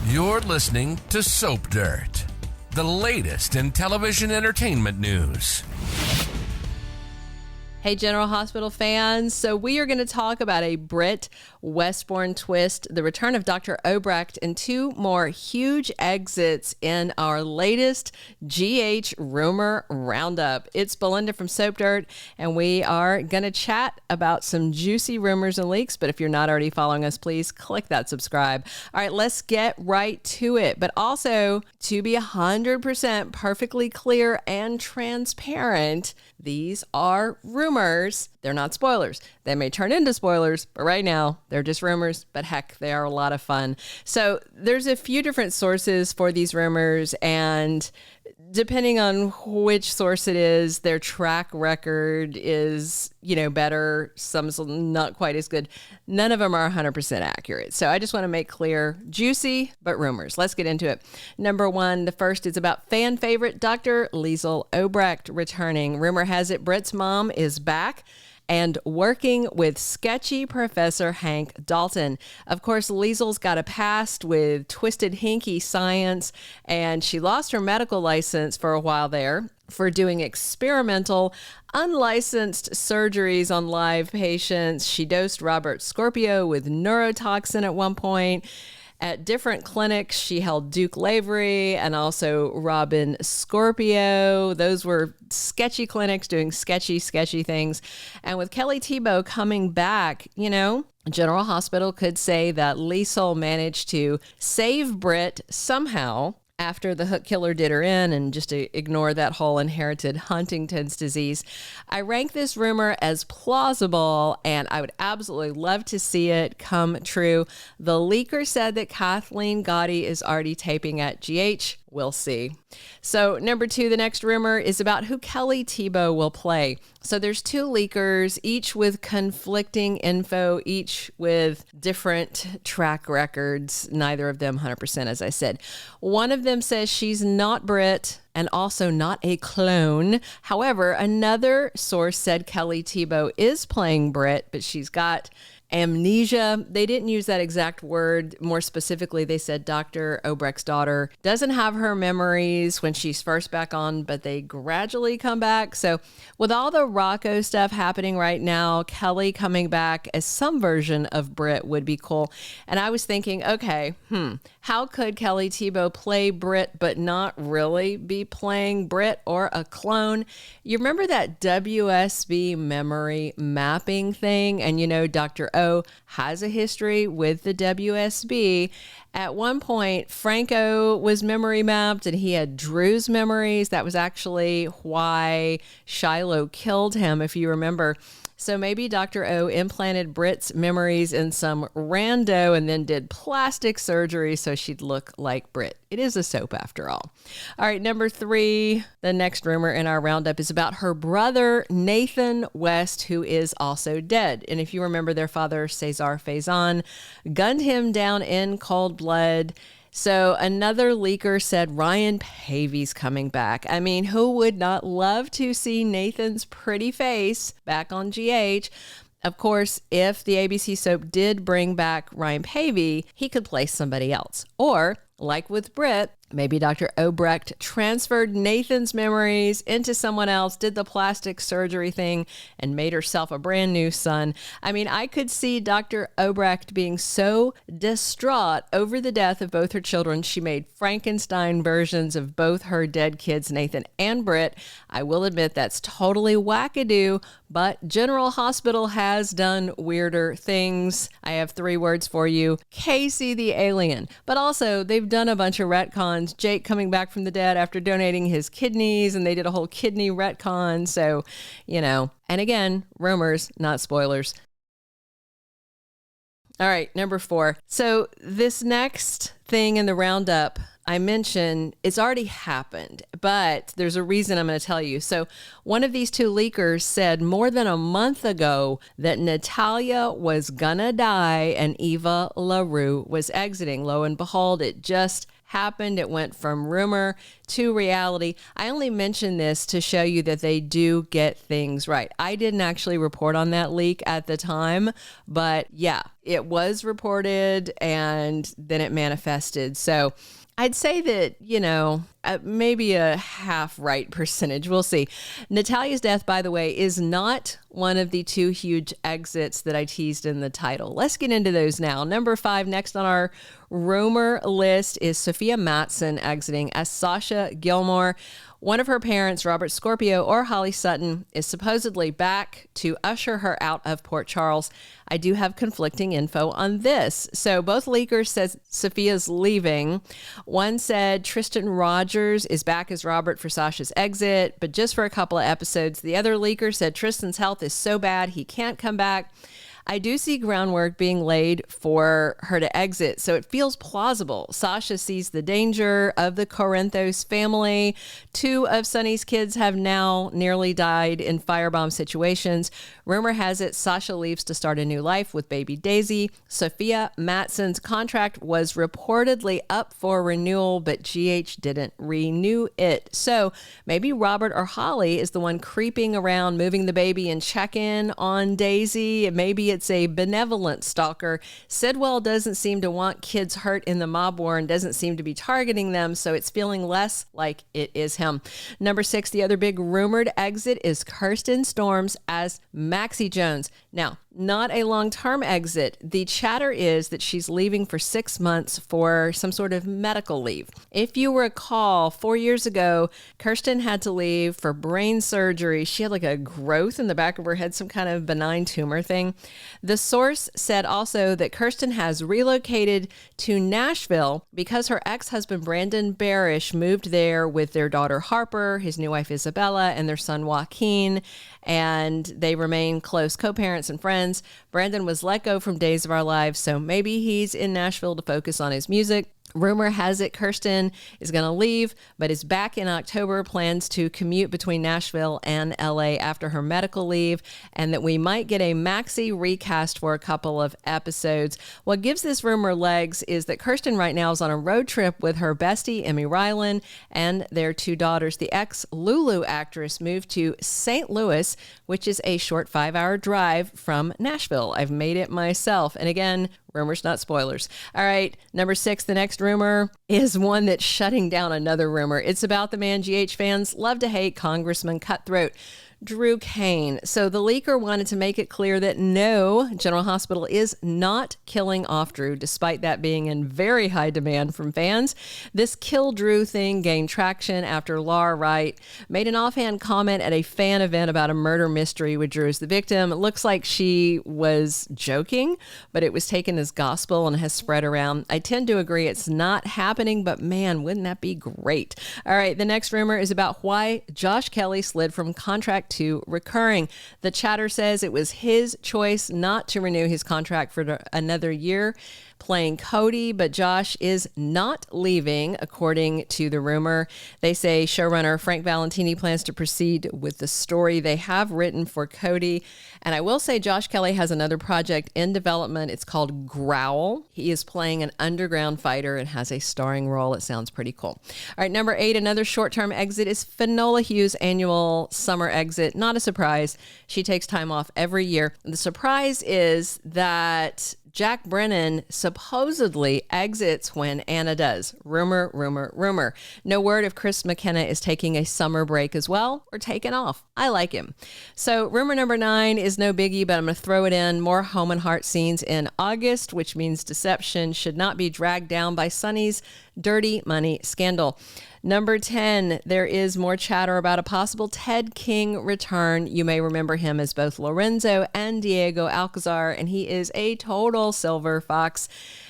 You're listening to Soap Dirt, the latest in television entertainment news. Hey, General Hospital fans. So we are going to talk about a Britt Westbourne twist, the return of Dr. Obrecht, and two more huge exits in our latest GH rumor roundup. It's Belinda from Soap Dirt, and we are going to chat about some juicy rumors and leaks. But if you're not already following us, please click that subscribe. All right, let's get right to it. But also, to be 100% perfectly clear and transparent, these are rumors. They're not spoilers. They may turn into spoilers, but right now they're just rumors, but heck, they are a lot of fun. So there's a few different sources for these rumors, and depending on which source it is, their track record is, better. Some's not quite as good. None of them are 100% accurate. So I just want to make clear, juicy, but rumors. Let's get into it. Number one, the first is about fan favorite Dr. Liesel Obrecht returning. Rumor has it Britt's mom is back and working with sketchy Professor Hank Dalton. Of course, Liesel's got a past with twisted hinky science, and she lost her medical license for a while there for doing experimental, unlicensed surgeries on live patients. She dosed Robert Scorpio with neurotoxin at one point. At different clinics, she held Duke Lavery and also Robin Scorpio. Those were sketchy clinics doing sketchy things. And with Kelly Thiebaud coming back, General Hospital could say that Liesel managed to save Britt somehow after the hook killer did her in, and just to ignore that whole inherited Huntington's disease. I rank this rumor as plausible, and I would absolutely love to see it come true. The leaker said that Kathleen Gati is already taping at GH. We'll see. So number two, the next rumor is about who Kelly Thiebaud will play. So there's two leakers, each with conflicting info, each with different track records, neither of them 100%, as I said. One of them says she's not Britt and also not a clone. However, another source said Kelly Thiebaud is playing Britt, but she's got amnesia. They didn't use that exact word. More specifically, they said Dr. Obrecht's daughter doesn't have her memories when she's first back on, but they gradually come back. So with all the Rocco stuff happening right now, Kelly coming back as some version of Britt would be cool. And I was thinking, okay, how could Kelly Thiebaud play Britt but not really be playing Britt or a clone? You remember that WSB memory mapping thing? And Dr. O has a history with the WSB. At one point, Franco was memory mapped and he had Drew's memories. That was actually why Shiloh killed him, if you remember. So maybe Dr. O implanted Britt's memories in some rando and then did plastic surgery so she'd look like Britt. It is a soap after all. All right, number three, the next rumor in our roundup is about her brother, Nathan West, who is also dead. And if you remember, their father, Cesar Faison, gunned him down in cold blood. So another leaker said Ryan Paevey's coming back. I mean, who would not love to see Nathan's pretty face back on GH? Of course, if the ABC soap did bring back Ryan Paevey, he could play somebody else. Or, like with Britt, maybe Dr. Obrecht transferred Nathan's memories into someone else, did the plastic surgery thing, and made herself a brand new son. I mean, I could see Dr. Obrecht being so distraught over the death of both her children, she made Frankenstein versions of both her dead kids, Nathan and Britt. I will admit that's totally wackadoo, but General Hospital has done weirder things. I have three words for you. Casey the alien. But also, they've done a bunch of retcons. Jake coming back from the dead after donating his kidneys, and they did a whole kidney retcon. So, and again, rumors, not spoilers. All right, number four. So this next thing in the roundup, I mentioned it's already happened, but there's a reason I'm going to tell you. So one of these two leakers said more than a month ago that Natalia was gonna die and Eva LaRue was exiting. Lo and behold, it just happened. It went from rumor to reality. I only mention this to show you that they do get things right. I didn't actually report on that leak at the time, but yeah, it was reported and then it manifested. So I'd say that, maybe a half right percentage. We'll see. Natalia's death, by the way, is not one of the two huge exits that I teased in the title. Let's get into those now. Number 5, next on our rumor list, is Sofia Mattson exiting as Sasha Gilmore. One of her parents, Robert Scorpio or Holly Sutton, is supposedly back to usher her out of Port Charles. I do have conflicting info on this. So both leakers said Sophia's leaving. One said Tristan Rogers is back as Robert for Sasha's exit, but just for a couple of episodes. The other leaker said Tristan's health is so bad he can't come back. I do see groundwork being laid for her to exit, so it feels plausible. Sasha sees the danger of the Corinthos family. 2 of Sonny's kids have now nearly died in firebomb situations. Rumor has it Sasha leaves to start a new life with baby Daisy. Sofia Mattson's contract was reportedly up for renewal, but GH didn't renew it. So maybe Robert or Holly is the one creeping around, moving the baby and check in on Daisy. Maybe it's a benevolent stalker. Sidwell doesn't seem to want kids hurt in the mob war and doesn't seem to be targeting them, so it's feeling less like it is him. Number 6, the other big rumored exit is Kirsten Storms as Maxie Jones. Now, not a long-term exit. The chatter is that she's leaving for 6 months for some sort of medical leave. If you recall, 4 years ago, Kirsten had to leave for brain surgery. She had like a growth in the back of her head, some kind of benign tumor thing. The source said also that Kirsten has relocated to Nashville because her ex-husband Brandon Barish moved there with their daughter Harper, his new wife Isabella, and their son Joaquin, and they remain close co-parents and friends. Brandon was let go from Days of Our Lives, so maybe he's in Nashville to focus on his music. Rumor has it Kirsten is going to leave, but is back in October, plans to commute between Nashville and LA after her medical leave, and that we might get a Maxie recast for a couple of episodes. What gives this rumor legs is that Kirsten right now is on a road trip with her bestie, Emmy Rylan, and their 2 daughters. The ex-Lulu actress moved to St. Louis, which is a short 5-hour drive from Nashville. I've made it myself. And again, rumors, not spoilers. All right, number 6, the next rumor is one that's shutting down another rumor. It's about the man GH fans love to hate, Congressman Cutthroat Drew Cain. So the leaker wanted to make it clear that no, General Hospital is not killing off Drew, despite that being in very high demand from fans. This kill Drew thing gained traction after Laura Wright made an offhand comment at a fan event about a murder mystery with Drew as the victim. It looks like she was joking, but it was taken as gospel and has spread around. I tend to agree it's not happening, but man, wouldn't that be great? All right, the next rumor is about why Josh Kelly slid from contract to recurring. The chatter says it was his choice not to renew his contract for another year playing Cody, but Josh is not leaving, according to the rumor. They say showrunner Frank Valentini plans to proceed with the story they have written for Cody. And I will say Josh Kelly has another project in development. It's called Growl. He is playing an underground fighter and has a starring role. It sounds pretty cool. All right, number 8, another short-term exit is Finola Hughes' annual summer exit. Not a surprise. She takes time off every year. The surprise is that Jack Brennan supposedly exits when Anna does. Rumor, rumor, rumor. No word if Chris McKenna is taking a summer break as well or taking off. I like him. So rumor number 9 is no biggie, but I'm going to throw it in. More home and heart scenes in August, which means Deception should not be dragged down by Sonny's dirty money scandal. Number 10, there is more chatter about a possible Ted King return. You may remember him as both Lorenzo and Diego Alcazar, and he is a total silver fox.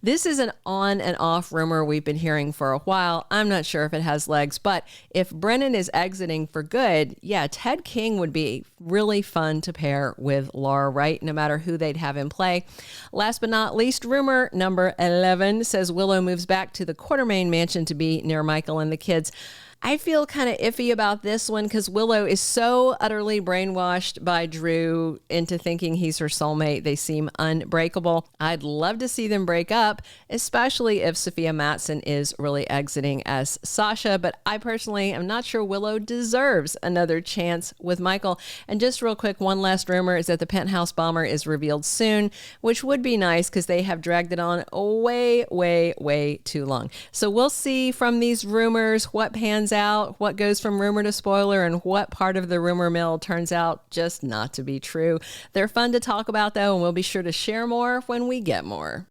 This is an on and off rumor we've been hearing for a while. I'm not sure if it has legs, but if Brennan is exiting for good, yeah, Ted King would be really fun to pair with Laura Wright, no matter who they'd have in play. Last but not least, rumor number 11 says Willow moves back to the Quartermaine mansion to be near Michael and the kids. I feel kind of iffy about this one because Willow is so utterly brainwashed by Drew into thinking he's her soulmate. They seem unbreakable. I'd love to see them break up, especially if Sofia Mattson is really exiting as Sasha, but I personally am not sure Willow deserves another chance with Michael. And just real quick, one last rumor is that the penthouse bomber is revealed soon, which would be nice because they have dragged it on way too long. So we'll see from these rumors what pans out, what goes from rumor to spoiler, and what part of the rumor mill turns out just not to be true. They're fun to talk about, though, and we'll be sure to share more when we get more.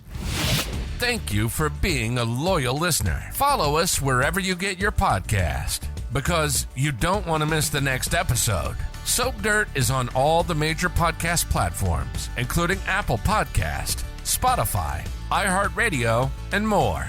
Thank you for being a loyal listener. Follow us wherever you get your podcast, because you don't want to miss the next episode. Soap Dirt is on all the major podcast platforms, including Apple Podcast, Spotify, iHeartRadio, and more.